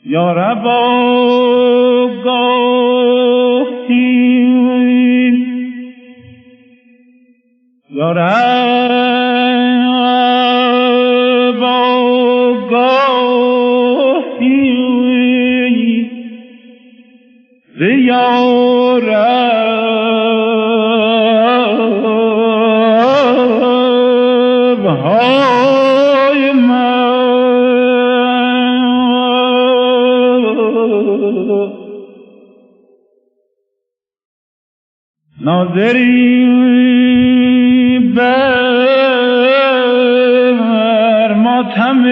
یا ربا گفتی یا ربا گفتی یا رب های من ناظری بر ماتم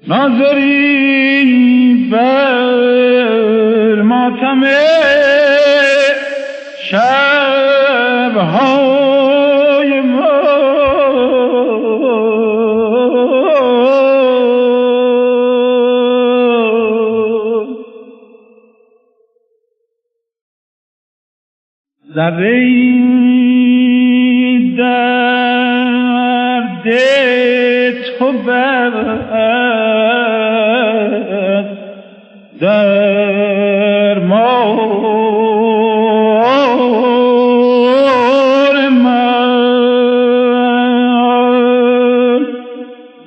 ناظری بر ماتم شب‌های ما ذره‌ای درد تو ببرد درمان من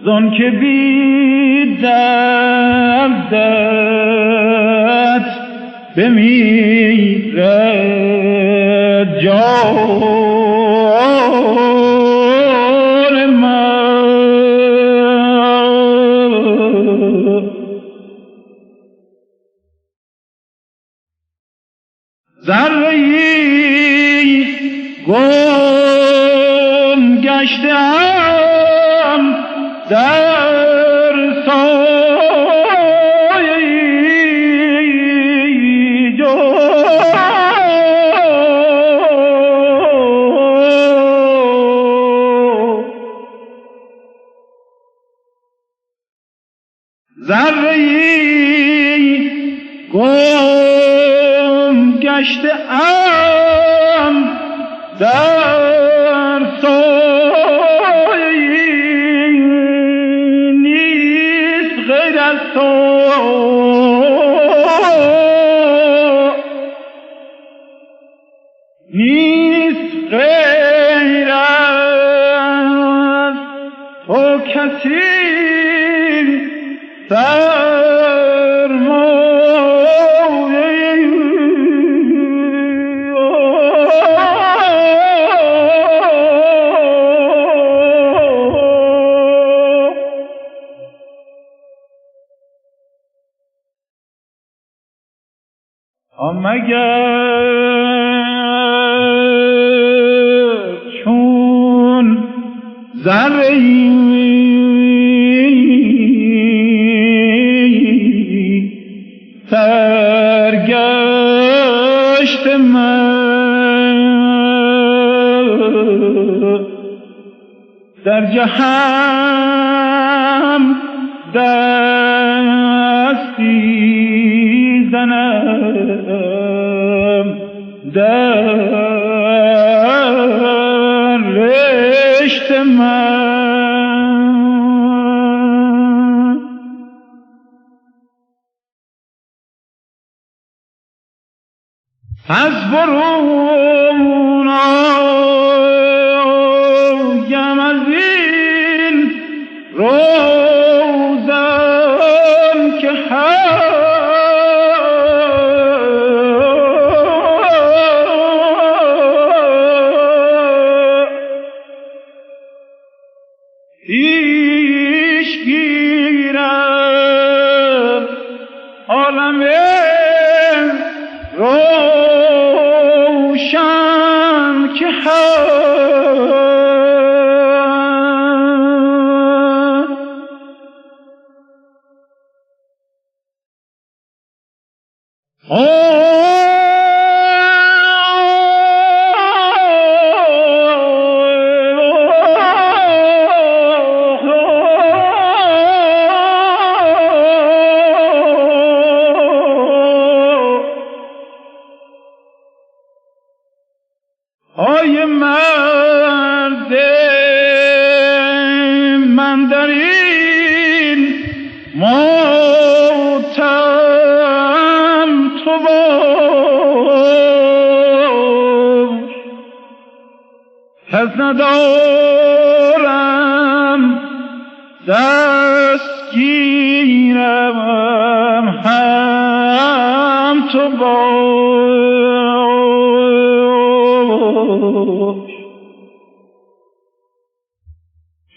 زان که بی دردت بمیرد جان من ذره‌ای گم گشتم در سایه ذره‌ای گم گشتم در سایه نیست غیر از تو نیست غیر از تو کسی مگر چون ذره‌ای سرگشت من در جهان دستی زنم در رشت من از برون آیم از این روزم که پیش گیرم عالم روشن که های مرد من در این ماتم تو باش کس ندارم دستگیرم هم تو باش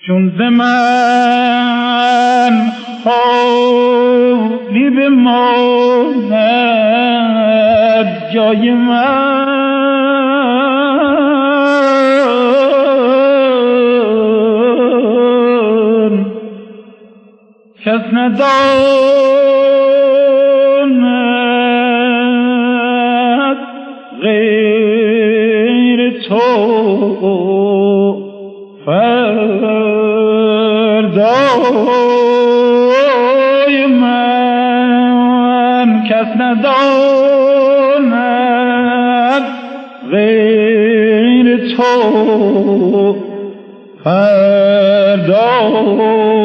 چون ز من خالی بماند جای من کس نداند غیر تو فردای من کس نداند غیر تو فردای